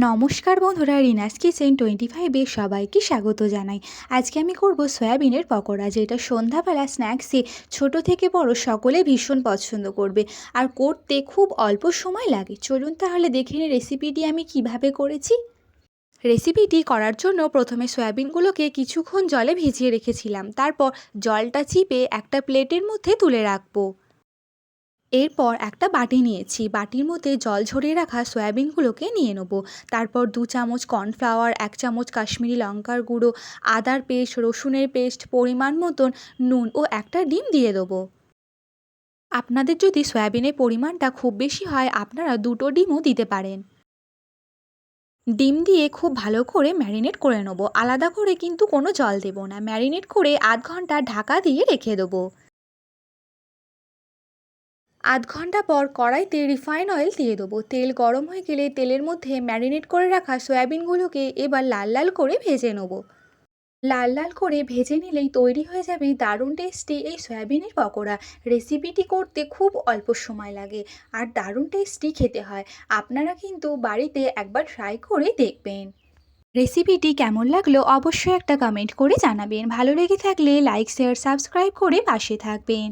নমস্কার বন্ধুরা, রিনাস কিচেন 25-এ সবাইকে স্বাগত জানাই। আজকে আমি করব সয়াবিনের পকোড়া, যেটা সন্ধ্যাবেলা স্ন্যাক্সে ছোট থেকে বড় সকলে ভীষণ পছন্দ করবে আর করতে খুব অল্প সময় লাগে। চলুন তাহলে দেখে নিই রেসিপিটি আমি কিভাবে করেছি। রেসিপিটি করার জন্য প্রথমে সয়াবিনগুলোকে কিছুক্ষণ জলে ভিজিয়ে রেখেছিলাম, তারপর জলটা চিপে একটা প্লেটের মধ্যে তুলে রাখবো। এরপর একটা বাটি নিয়েছি, বাটির মধ্যে জল ঝরিয়ে রাখা সয়াবিনগুলোকে নিয়ে নেব। তারপর 2 চামচ কর্নফ্লাওয়ার, 1 চামচ কাশ্মীরি লঙ্কার গুঁড়ো, আদার পেস্ট, রসুনের পেস্ট, পরিমাণ মতন নুন ও একটা ডিম দিয়ে দেবো। আপনাদের যদি সয়াবিনের পরিমাণটা খুব বেশি হয় আপনারা 2টো ডিমও দিতে পারেন। ডিম দিয়ে খুব ভালো করে ম্যারিনেট করে নেব। আলাদা করে কিন্তু কোনো জল দেব না। ম্যারিনেট করে আধ ঘন্টা ঢাকা দিয়ে রেখে দেবো। আধ ঘন্টা পর কড়াইতে রিফাইন অয়েল দিয়ে দেবো। তেল গরম হয়ে গেলে তেলের মধ্যে ম্যারিনেট করে রাখা সয়াবিনগুলোকে এবার লাল লাল করে ভেজে নেব। লাল লাল করে ভেজে নিলেই তৈরি হয়ে যাবে দারুণ টেস্টি এই সয়াবিনের পকোড়া। রেসিপিটি করতে খুব অল্প সময় লাগে আর দারুণ টেস্টি খেতে হয়। আপনারা কিন্তু বাড়িতে একবার ট্রাই করে দেখবেন। রেসিপিটি কেমন লাগলো অবশ্যই একটা কমেন্ট করে জানাবেন। ভালো লেগে থাকলে লাইক, শেয়ার, সাবস্ক্রাইব করে পাশে থাকবেন।